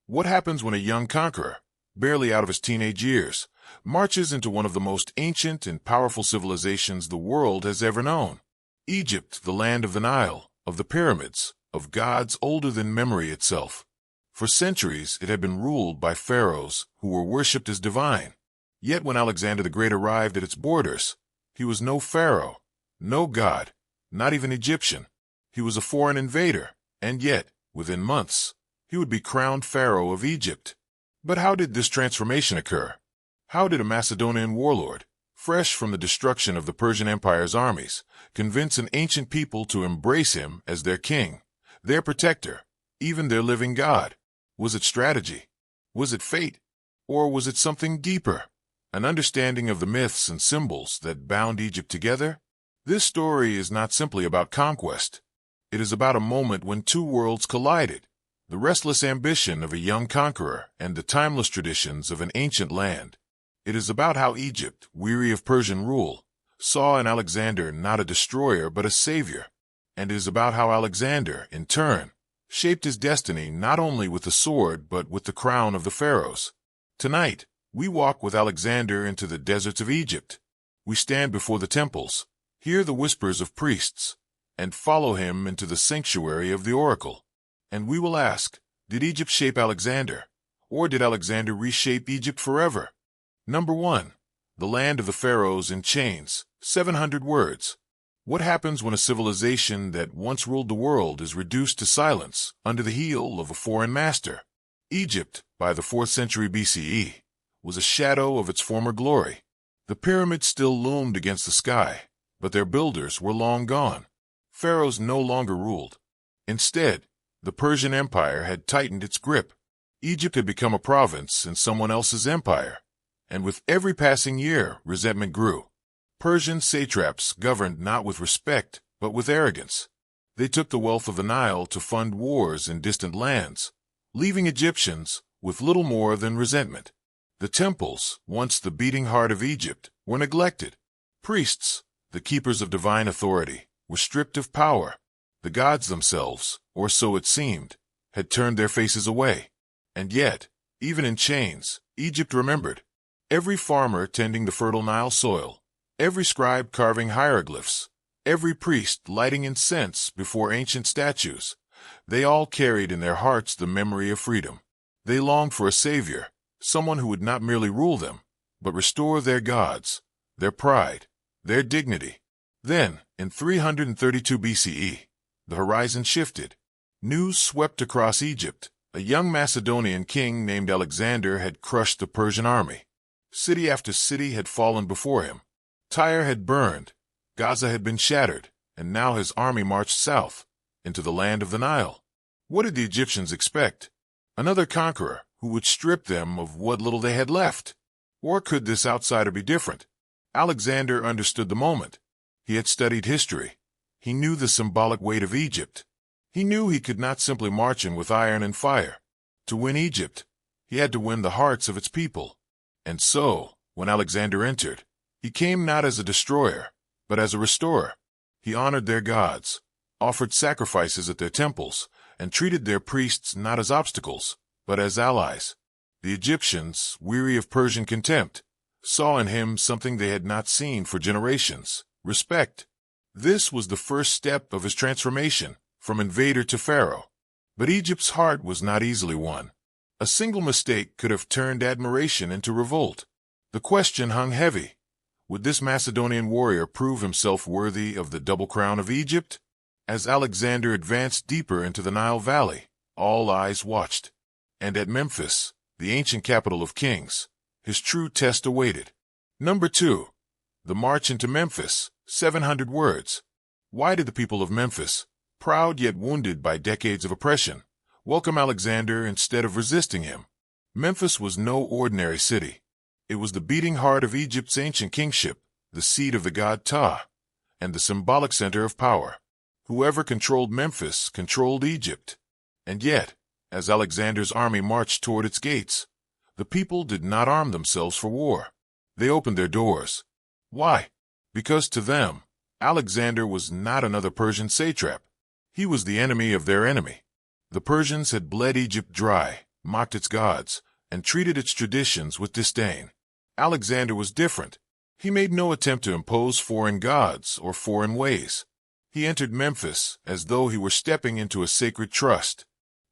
What happens when a young conqueror, barely out of his teenage years, marches into one of the most ancient and powerful civilizations the world has ever known? Egypt, the land of the Nile, of the pyramids, of gods older than memory itself. For centuries it had been ruled by pharaohs who were worshipped as divine. Yet when Alexander the Great arrived at its borders, he was no pharaoh, no god, not even Egyptian. He was a foreign invader, and yet, within months, he would be crowned pharaoh of Egypt. But how did this transformation occur? How did a Macedonian warlord, fresh from the destruction of the Persian Empire's armies, convince an ancient people to embrace him as their king, their protector, even their living god? Was it strategy? Was it fate? Or was it something deeper? An understanding of the myths and symbols that bound Egypt together? This story is not simply about conquest. It is about a moment when two worlds collided, the restless ambition of a young conqueror and the timeless traditions of an ancient land. It is about how Egypt, weary of Persian rule, saw in Alexander not a destroyer but a savior. And it is about how Alexander, in turn, shaped his destiny not only with the sword but with the crown of the pharaohs. Tonight, we walk with Alexander into the deserts of Egypt. We stand before the temples, hear the whispers of priests, and follow him into the sanctuary of the oracle. And we will ask, did Egypt shape Alexander, or did Alexander reshape Egypt forever? Number 1. The land of the pharaohs in chains, 700 words. What happens when a civilization that once ruled the world is reduced to silence under the heel of a foreign master? Egypt, by the 4th century BCE, was a shadow of its former glory. The pyramids still loomed against the sky, but their builders were long gone. Pharaohs no longer ruled. Instead, the Persian Empire had tightened its grip. Egypt had become a province in someone else's empire, and with every passing year, resentment grew. Persian satraps governed not with respect, but with arrogance. They took the wealth of the Nile to fund wars in distant lands, leaving Egyptians with little more than resentment. The temples, once the beating heart of Egypt, were neglected. Priests, the keepers of divine authority, were stripped of power. The gods themselves, or so it seemed, had turned their faces away. And yet, even in chains, Egypt remembered. Every farmer tending the fertile Nile soil, every scribe carving hieroglyphs, every priest lighting incense before ancient statues, they all carried in their hearts the memory of freedom. They longed for a savior, someone who would not merely rule them, but restore their gods, their pride, their dignity. Then, in 332 BCE, the horizon shifted. News swept across Egypt. A young Macedonian king named Alexander had crushed the Persian army. City after city had fallen before him. Tyre had burned, Gaza had been shattered, and now his army marched south, into the land of the Nile. What did the Egyptians expect? Another conqueror who would strip them of what little they had left? Or could this outsider be different? Alexander understood the moment. He had studied history. He knew the symbolic weight of Egypt. He knew he could not simply march in with iron and fire. To win Egypt, he had to win the hearts of its people. And so, when Alexander entered, he came not as a destroyer, but as a restorer. He honored their gods, offered sacrifices at their temples, and treated their priests not as obstacles, but as allies. The Egyptians, weary of Persian contempt, saw in him something they had not seen for generations: respect. This was the first step of his transformation, from invader to pharaoh. But Egypt's heart was not easily won. A single mistake could have turned admiration into revolt. The question hung heavy. Would this Macedonian warrior prove himself worthy of the double crown of Egypt? As Alexander advanced deeper into the Nile Valley, all eyes watched. And at Memphis, the ancient capital of kings, his true test awaited. Number 2. The march into Memphis, 700 words. Why did the people of Memphis, proud yet wounded by decades of oppression, welcome Alexander instead of resisting him? Memphis was no ordinary city. It was the beating heart of Egypt's ancient kingship, the seat of the god Ptah, and the symbolic center of power. Whoever controlled Memphis controlled Egypt. And yet, as Alexander's army marched toward its gates, the people did not arm themselves for war. They opened their doors. Why? Because to them, Alexander was not another Persian satrap. He was the enemy of their enemy. The Persians had bled Egypt dry, mocked its gods, and treated its traditions with disdain. Alexander was different. He made no attempt to impose foreign gods or foreign ways. He entered Memphis as though he were stepping into a sacred trust.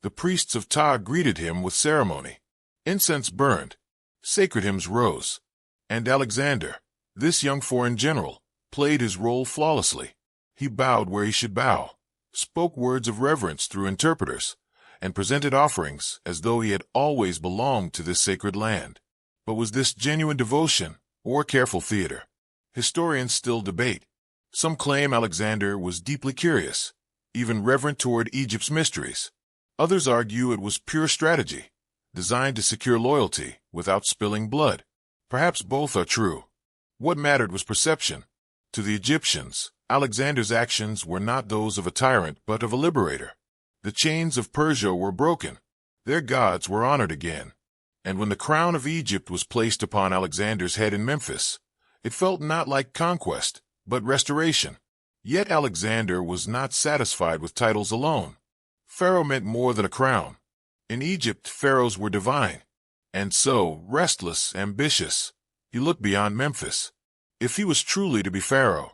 The priests of Ptah greeted him with ceremony. Incense burned. Sacred hymns rose. And Alexander, this young foreign general, played his role flawlessly. He bowed where he should bow, spoke words of reverence through interpreters, and presented offerings as though he had always belonged to this sacred land. But was this genuine devotion or careful theater? Historians still debate. Some claim Alexander was deeply curious, even reverent toward Egypt's mysteries. Others argue it was pure strategy, designed to secure loyalty without spilling blood. Perhaps both are true. What mattered was perception. To the Egyptians, Alexander's actions were not those of a tyrant but of a liberator. The chains of Persia were broken. Their gods were honored again. And when the crown of Egypt was placed upon Alexander's head in Memphis, it felt not like conquest, but restoration. Yet Alexander was not satisfied with titles alone. Pharaoh meant more than a crown. In Egypt, pharaohs were divine. And so, restless, ambitious, he looked beyond Memphis. If he was truly to be Pharaoh,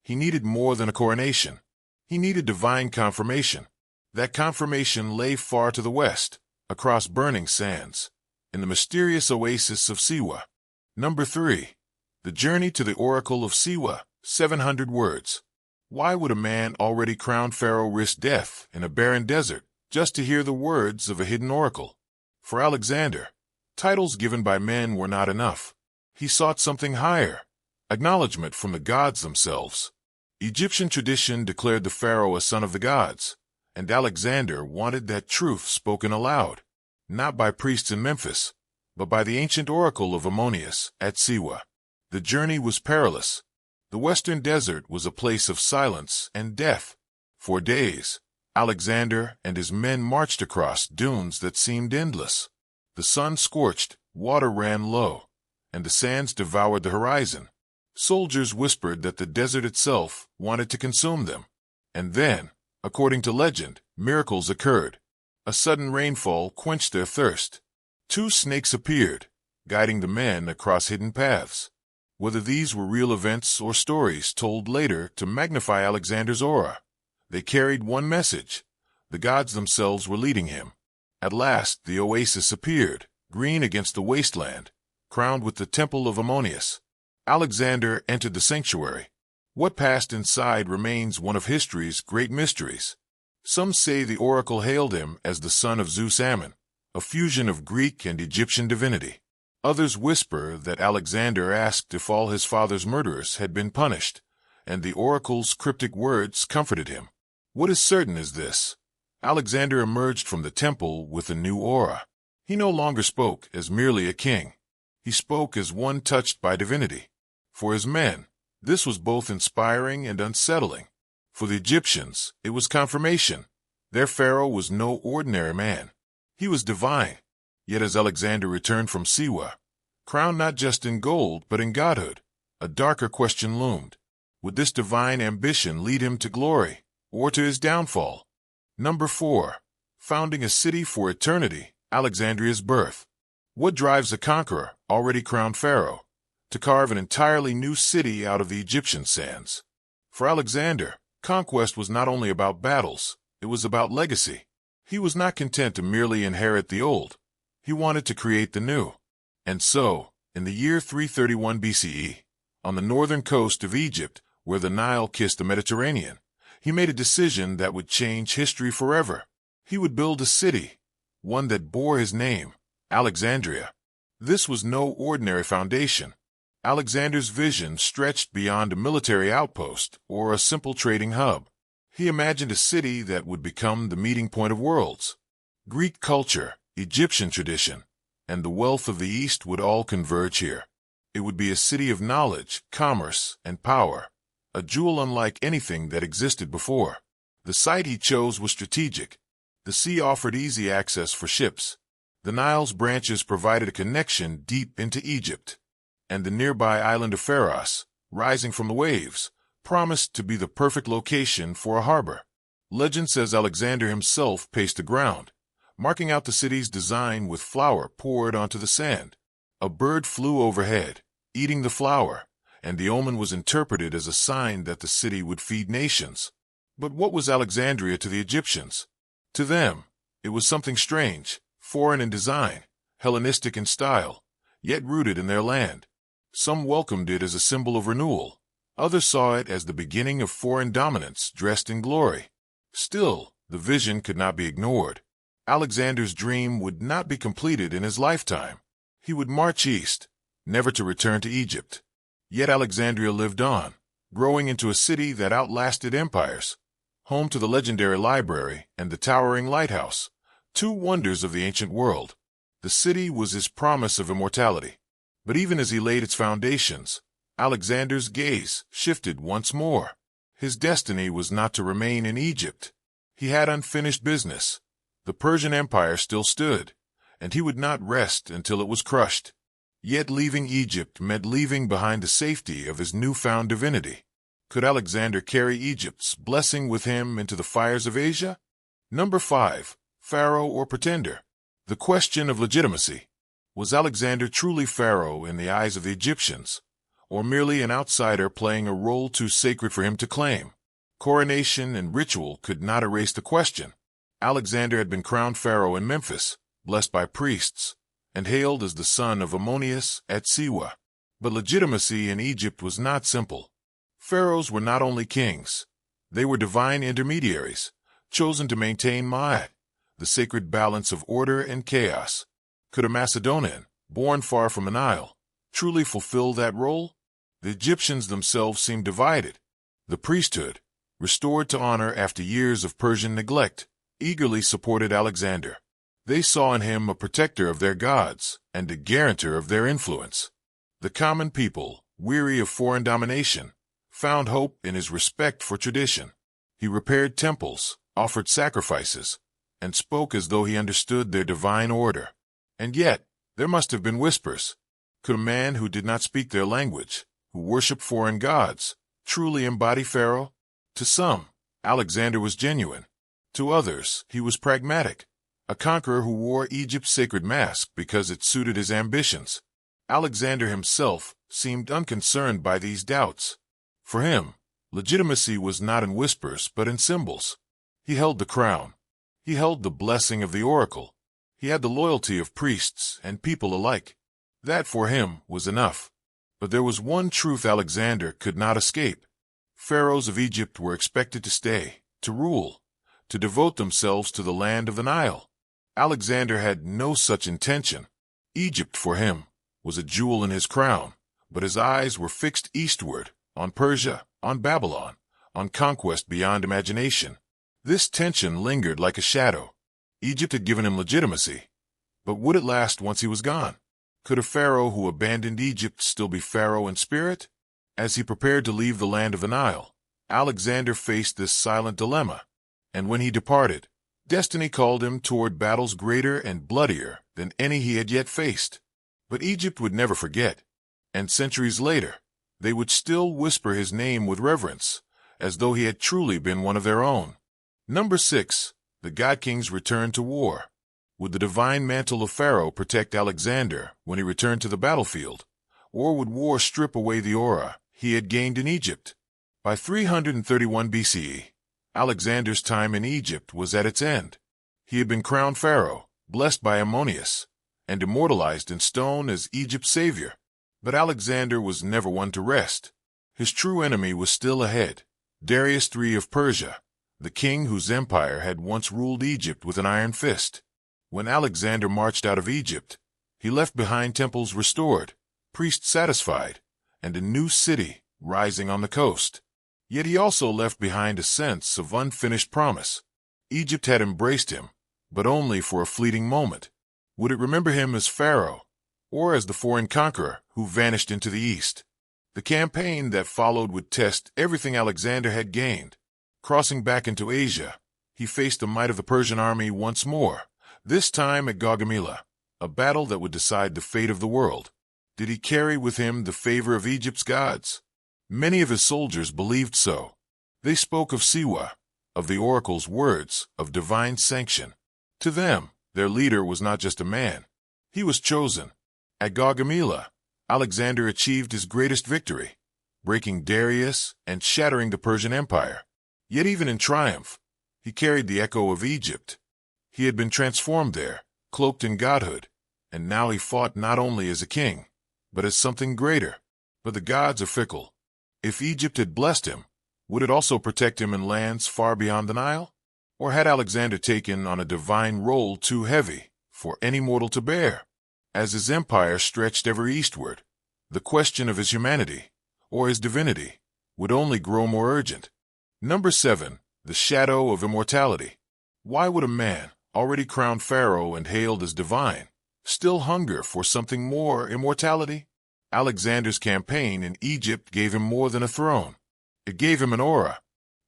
he needed more than a coronation. He needed divine confirmation. That confirmation lay far to the west, across burning sands, in the mysterious oasis of Siwa. Number 3. The Journey to the Oracle of Siwa, 700 words. Why would a man already crowned Pharaoh risk death in a barren desert just to hear the words of a hidden oracle? For Alexander, titles given by men were not enough. He sought something higher, acknowledgement from the gods themselves. Egyptian tradition declared the pharaoh a son of the gods, and Alexander wanted that truth spoken aloud, not by priests in Memphis, but by the ancient oracle of Ammonius at Siwa. The journey was perilous. The western desert was a place of silence and death. For days, Alexander and his men marched across dunes that seemed endless. The sun scorched, water ran low, and the sands devoured the horizon. Soldiers whispered that the desert itself wanted to consume them. And then, according to legend, miracles occurred. A sudden rainfall quenched their thirst. 2 snakes appeared, guiding the men across hidden paths. Whether these were real events or stories told later to magnify Alexander's aura, they carried one message. The gods themselves were leading him. At last the oasis appeared, green against the wasteland, crowned with the temple of Ammonius. Alexander entered the sanctuary. What passed inside remains one of history's great mysteries. Some say the oracle hailed him as the son of Zeus Ammon, a fusion of Greek and Egyptian divinity. Others whisper that Alexander asked if all his father's murderers had been punished, and the oracle's cryptic words comforted him. What is certain is this: Alexander emerged from the temple with a new aura. He no longer spoke as merely a king. He spoke as one touched by divinity. For his men, this was both inspiring and unsettling. For the Egyptians, it was confirmation. Their pharaoh was no ordinary man. He was divine. Yet as Alexander returned from Siwa, crowned not just in gold but in godhood, a darker question loomed. Would this divine ambition lead him to glory or to his downfall? Number 4. Founding a city for eternity, Alexandria's birth. What drives a conqueror, already crowned pharaoh, to carve an entirely new city out of the Egyptian sands? For Alexander, conquest was not only about battles, it was about legacy. He was not content to merely inherit the old. He wanted to create the new. And so, in the year 331 BCE, on the northern coast of Egypt, where the Nile kissed the Mediterranean, he made a decision that would change history forever. He would build a city, one that bore his name, Alexandria. This was no ordinary foundation. Alexander's vision stretched beyond a military outpost or a simple trading hub. He imagined a city that would become the meeting point of worlds. Greek culture, Egyptian tradition, and the wealth of the East would all converge here. It would be a city of knowledge, commerce, and power, a jewel unlike anything that existed before. The site he chose was strategic. The sea offered easy access for ships. The Nile's branches provided a connection deep into Egypt. And the nearby island of Pharos, rising from the waves, promised to be the perfect location for a harbor. Legend says Alexander himself paced the ground, marking out the city's design with flour poured onto the sand. A bird flew overhead, eating the flour, and the omen was interpreted as a sign that the city would feed nations. But what was Alexandria to the Egyptians? To them, it was something strange, foreign in design, Hellenistic in style, yet rooted in their land. Some welcomed it as a symbol of renewal. Others saw it as the beginning of foreign dominance dressed in glory. Still, the vision could not be ignored. Alexander's dream would not be completed in his lifetime. He would march east, never to return to Egypt. Yet Alexandria lived on, growing into a city that outlasted empires, home to the legendary library and the towering lighthouse, two wonders of the ancient world. The city was his promise of immortality. But even as he laid its foundations, Alexander's gaze shifted once more. His destiny was not to remain in Egypt. He had unfinished business. The Persian Empire still stood, and he would not rest until it was crushed. Yet leaving Egypt meant leaving behind the safety of his newfound divinity. Could Alexander carry Egypt's blessing with him into the fires of Asia? Number 5. Pharaoh or pretender? The question of legitimacy. Was Alexander truly Pharaoh in the eyes of the Egyptians, or merely an outsider playing a role too sacred for him to claim? Coronation and ritual could not erase the question. Alexander had been crowned Pharaoh in Memphis, blessed by priests, and hailed as the son of Ammonius at Siwa. But legitimacy in Egypt was not simple. Pharaohs were not only kings. They were divine intermediaries, chosen to maintain Ma'at, the sacred balance of order and chaos. Could a Macedonian, born far from the Nile, truly fulfill that role? The Egyptians themselves seemed divided. The priesthood, restored to honor after years of Persian neglect, eagerly supported Alexander. They saw in him a protector of their gods and a guarantor of their influence. The common people, weary of foreign domination, found hope in his respect for tradition. He repaired temples, offered sacrifices, and spoke as though he understood their divine order. And yet, there must have been whispers. Could a man who did not speak their language, who worshipped foreign gods, truly embody Pharaoh? To some, Alexander was genuine. To others, he was pragmatic, a conqueror who wore Egypt's sacred mask because it suited his ambitions. Alexander himself seemed unconcerned by these doubts. For him, legitimacy was not in whispers but in symbols. He held the crown. He held the blessing of the oracle. He had the loyalty of priests and people alike. That for him was enough. But there was one truth Alexander could not escape. Pharaohs of Egypt were expected to stay, to rule, to devote themselves to the land of the Nile. Alexander had no such intention. Egypt for him was a jewel in his crown, but his eyes were fixed eastward, on Persia, on Babylon, on conquest beyond imagination. This tension lingered like a shadow. Egypt had given him legitimacy, but would it last once he was gone? Could a pharaoh who abandoned Egypt still be pharaoh in spirit? As he prepared to leave the land of the Nile, Alexander faced this silent dilemma. And when he departed, destiny called him toward battles greater and bloodier than any he had yet faced. But Egypt would never forget, and centuries later, they would still whisper his name with reverence, as though he had truly been one of their own. Number 6. The god-kings returned to war. Would the divine mantle of Pharaoh protect Alexander when he returned to the battlefield, or would war strip away the aura he had gained in Egypt? By 331 BCE, Alexander's time in Egypt was at its end. He had been crowned Pharaoh, blessed by Ammonius, and immortalized in stone as Egypt's savior. But Alexander was never one to rest. His true enemy was still ahead, Darius III of Persia, the king whose empire had once ruled Egypt with an iron fist. When Alexander marched out of Egypt, he left behind temples restored, priests satisfied, and a new city rising on the coast. Yet he also left behind a sense of unfinished promise. Egypt had embraced him, but only for a fleeting moment. Would it remember him as Pharaoh, or as the foreign conqueror who vanished into the east? The campaign that followed would test everything Alexander had gained. Crossing back into Asia, he faced the might of the Persian army once more, this time at Gaugamela, a battle that would decide the fate of the world. Did he carry with him the favor of Egypt's gods? Many of his soldiers believed so. They spoke of Siwa, of the oracle's words, of divine sanction. To them, Their leader was not just a man. He was chosen. At Gaugamela, Alexander achieved his greatest victory, breaking Darius and shattering the Persian Empire. Yet even in triumph, he carried the echo of Egypt. He had been transformed there, cloaked in godhood, and now he fought not only as a king, but as something greater. But the gods are fickle. If Egypt had blessed him, would it also protect him in lands far beyond the Nile? Or had Alexander taken on a divine role too heavy for any mortal to bear? As his empire stretched ever eastward, the question of his humanity, or his divinity, would only grow more urgent. Number 7. The shadow of immortality. Why would a man, already crowned Pharaoh and hailed as divine, still hunger for something more immortality? Alexander's campaign in Egypt gave him more than a throne. It gave him an aura.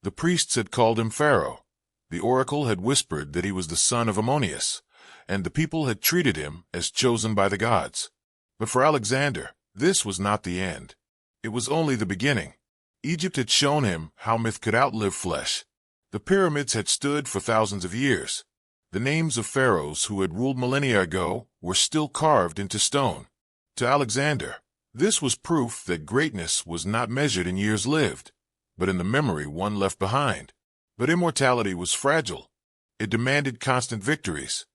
The priests had called him Pharaoh. The oracle had whispered that he was the son of Ammonius, and the people had treated him as chosen by the gods. But for Alexander, this was not the end. It was only the beginning. Egypt had shown him how myth could outlive flesh. The pyramids had stood for thousands of years. The names of pharaohs who had ruled millennia ago were still carved into stone. To Alexander, this was proof that greatness was not measured in years lived, but in the memory one left behind. But immortality was fragile. It demanded constant victories.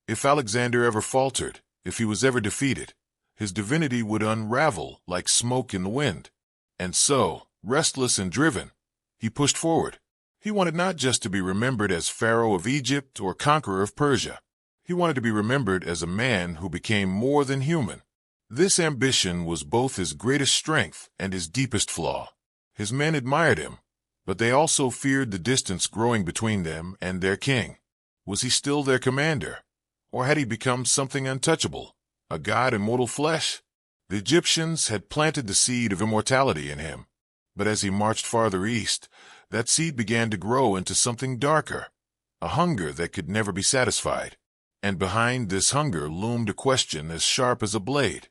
If Alexander ever faltered, if he was ever defeated, his divinity would unravel like smoke in the wind. And so, restless and driven, he pushed forward. He wanted not just to be remembered as Pharaoh of Egypt or conqueror of Persia. He wanted to be remembered as a man who became more than human. This ambition was both his greatest strength and his deepest flaw. His men admired him, but they also feared the distance growing between them and their king. Was he still their commander, or had he become something untouchable, a god in mortal flesh? The Egyptians had planted the seed of immortality in him, but as he marched farther east, that seed began to grow into something darker, a hunger that could never be satisfied. And behind this hunger loomed a question as sharp as a blade.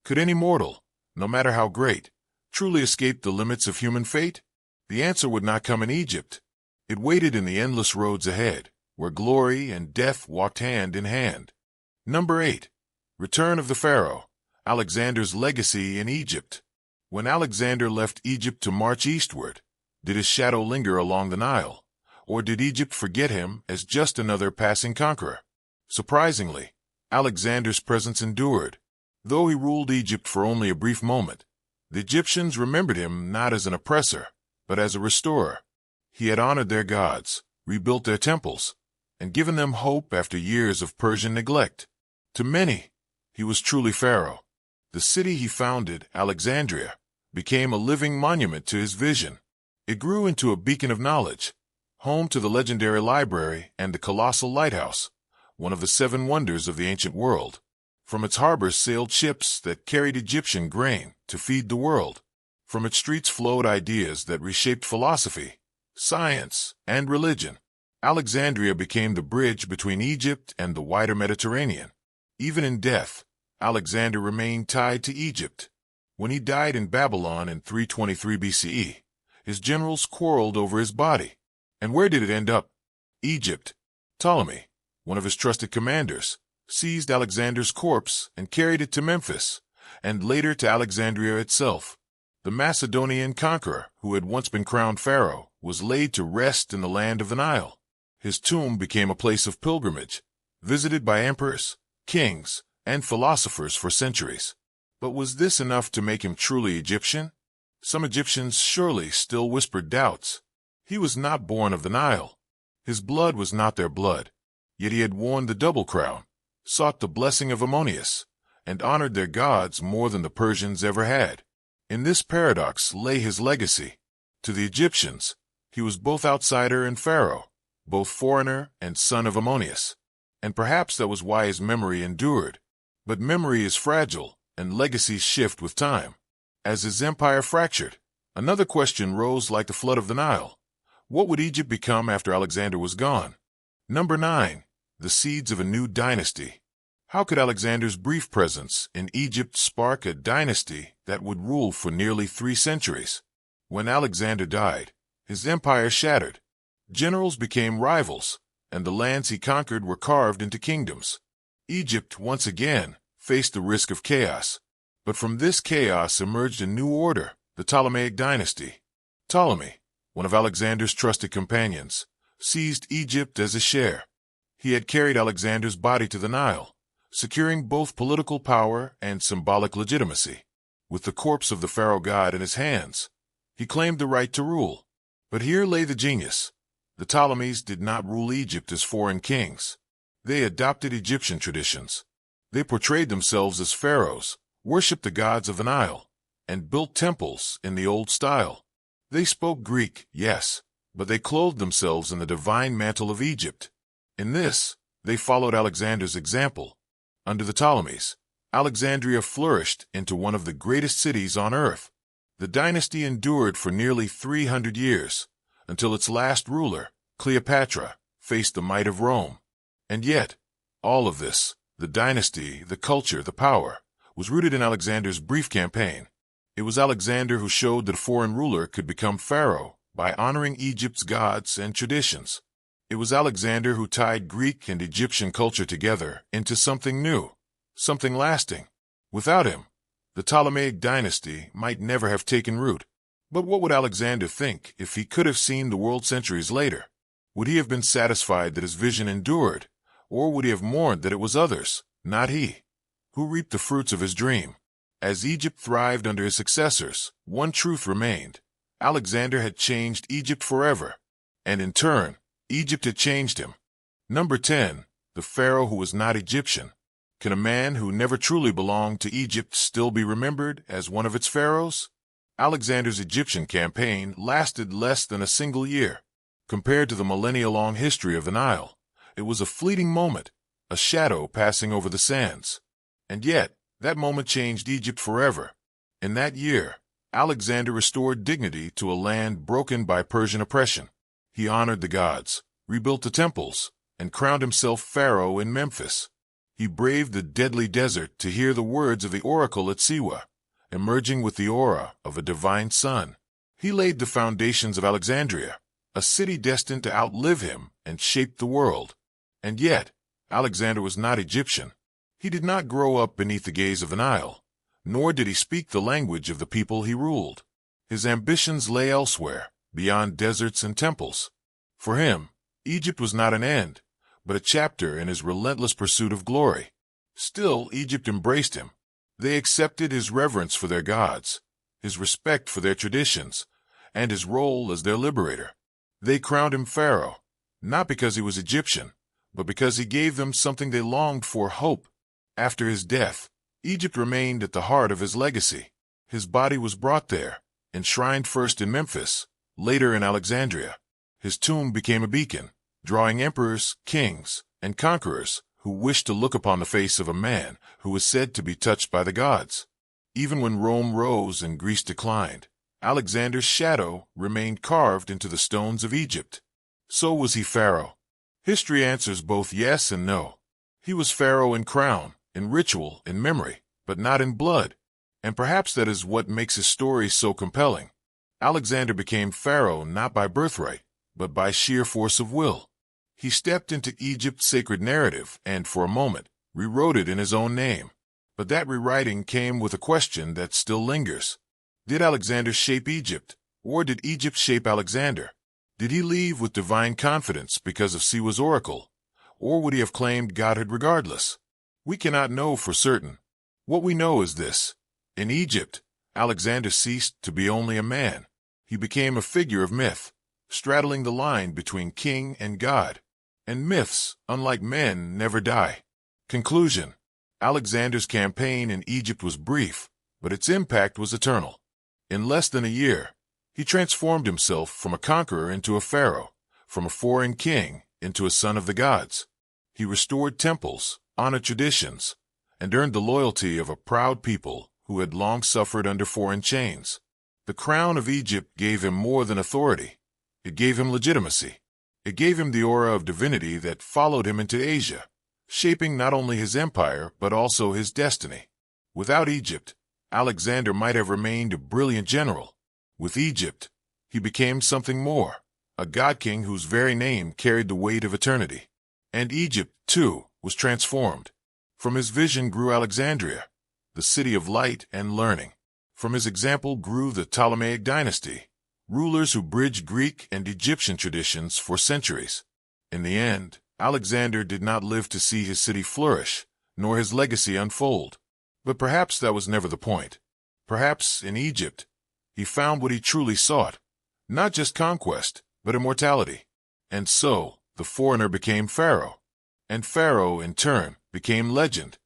Could any mortal, no matter how great, truly escape the limits of human fate? The answer would not come in Egypt. It waited in the endless roads ahead, where glory and death walked hand in hand. Number 8. Return of the Pharaoh, Alexander's legacy in Egypt. When Alexander left Egypt to march eastward, did his shadow linger along the Nile, or did Egypt forget him as just another passing conqueror? Surprisingly, Alexander's presence endured. Though he ruled Egypt for only a brief moment, the Egyptians remembered him not as an oppressor, but as a restorer. He had honored their gods, rebuilt their temples, and given them hope after years of Persian neglect. To many, he was truly Pharaoh. The city he founded, Alexandria, became a living monument to his vision. It grew into a beacon of knowledge, home to the legendary library and the colossal lighthouse, one of the 7 wonders of the ancient world. From its harbors sailed ships that carried Egyptian grain to feed the world. From its streets flowed ideas that reshaped philosophy, science, and religion. Alexandria became the bridge between Egypt and the wider Mediterranean. Even in death, Alexander remained tied to Egypt. When he died in Babylon in 323 BCE, his generals quarreled over his body. And where did it end up? Egypt. Ptolemy, one of his trusted commanders, seized Alexander's corpse and carried it to Memphis, and later to Alexandria itself. The Macedonian conqueror, who had once been crowned pharaoh, was laid to rest in the land of the Nile. His tomb became a place of pilgrimage, visited by emperors, kings, and philosophers for centuries. But was this enough to make him truly Egyptian? Some Egyptians surely still whispered doubts. He was not born of the Nile. His blood was not their blood. Yet he had worn the double crown, sought the blessing of Ammonius, and honored their gods more than the Persians ever had. In this paradox lay his legacy. To the Egyptians, he was both outsider and pharaoh, both foreigner and son of Ammonius. And perhaps that was why his memory endured. But memory is fragile, and legacies shift with time. As his empire fractured, another question rose like the flood of the Nile. What would Egypt become after Alexander was gone? Number 9. The seeds of a new dynasty. How could Alexander's brief presence in Egypt spark a dynasty that would rule for nearly 3 centuries? When Alexander died, his empire shattered. Generals became rivals, and the lands he conquered were carved into kingdoms. Egypt, once again, faced the risk of chaos. But from this chaos emerged a new order, the Ptolemaic dynasty. Ptolemy, one of Alexander's trusted companions, seized Egypt as a share. He had carried Alexander's body to the Nile, securing both political power and symbolic legitimacy. With the corpse of the pharaoh god in his hands, he claimed the right to rule. But here lay the genius. The Ptolemies did not rule Egypt as foreign kings. They adopted Egyptian traditions. They portrayed themselves as pharaohs, worshipped the gods of the Nile, and built temples in the old style. They spoke Greek, yes, but they clothed themselves in the divine mantle of Egypt. In this, they followed Alexander's example. Under the Ptolemies, Alexandria flourished into one of the greatest cities on earth. The dynasty endured for nearly 300 years, until its last ruler, Cleopatra, faced the might of Rome. And yet, all of this, the dynasty, the culture, the power, was rooted in Alexander's brief campaign. It was Alexander who showed that a foreign ruler could become pharaoh by honoring Egypt's gods and traditions. It was Alexander who tied Greek and Egyptian culture together into something new, something lasting. Without him, the Ptolemaic dynasty might never have taken root. But what would Alexander think if he could have seen the world centuries later? Would he have been satisfied that his vision endured, or would he have mourned that it was others, not he, who reaped the fruits of his dream? As Egypt thrived under his successors, one truth remained. Alexander had changed Egypt forever, and in turn, Egypt had changed him. Number 10. The pharaoh who was not Egyptian. Can a man who never truly belonged to Egypt still be remembered as one of its pharaohs? Alexander's Egyptian campaign lasted less than a single year. Compared to the millennia-long history of the Nile, it was a fleeting moment, a shadow passing over the sands. And yet, that moment changed Egypt forever. In that year, Alexander restored dignity to a land broken by Persian oppression. He honored the gods, rebuilt the temples, and crowned himself pharaoh in Memphis. He braved the deadly desert to hear the words of the oracle at Siwa, emerging with the aura of a divine sun. He laid the foundations of Alexandria, a city destined to outlive him and shape the world. And yet, Alexander was not Egyptian. He did not grow up beneath the gaze of the Nile, nor did he speak the language of the people he ruled. His ambitions lay elsewhere, beyond deserts and temples. For him, Egypt was not an end, but a chapter in his relentless pursuit of glory. Still, Egypt embraced him. They accepted his reverence for their gods, his respect for their traditions, and his role as their liberator. They crowned him pharaoh, not because he was Egyptian, but because he gave them something they longed for: hope. After his death, Egypt remained at the heart of his legacy. His body was brought there, enshrined first in Memphis, later in Alexandria. His tomb became a beacon, drawing emperors, kings, and conquerors who wished to look upon the face of a man who was said to be touched by the gods. Even when Rome rose and Greece declined, Alexander's shadow remained carved into the stones of Egypt. So was he pharaoh. History answers both yes and no. He was pharaoh in crown, in ritual, in memory, but not in blood. And perhaps that is what makes his story so compelling. Alexander became pharaoh not by birthright, but by sheer force of will. He stepped into Egypt's sacred narrative and, for a moment, rewrote it in his own name. But that rewriting came with a question that still lingers. Did Alexander shape Egypt, or did Egypt shape Alexander? Did he leave with divine confidence because of Siwa's oracle, or would he have claimed godhood regardless? We cannot know for certain. What we know is this. In Egypt, Alexander ceased to be only a man. He became a figure of myth, straddling the line between king and god. And myths, unlike men, never die. Conclusion. Alexander's campaign in Egypt was brief, but its impact was eternal. In less than a year, he transformed himself from a conqueror into a pharaoh, from a foreign king into a son of the gods. He restored temples, honored traditions, and earned the loyalty of a proud people who had long suffered under foreign chains. The crown of Egypt gave him more than authority. It gave him legitimacy. It gave him the aura of divinity that followed him into Asia, shaping not only his empire but also his destiny. Without Egypt, Alexander might have remained a brilliant general. With Egypt, he became something more, a god-king whose very name carried the weight of eternity. And Egypt, too, was transformed. From his vision grew Alexandria, the city of light and learning. From his example grew the Ptolemaic dynasty, rulers who bridged Greek and Egyptian traditions for centuries. In the end, Alexander did not live to see his city flourish, nor his legacy unfold. But perhaps that was never the point. Perhaps, in Egypt, he found what he truly sought, not just conquest, but immortality. And so, the foreigner became Pharaoh. And Pharaoh, in turn, became legend,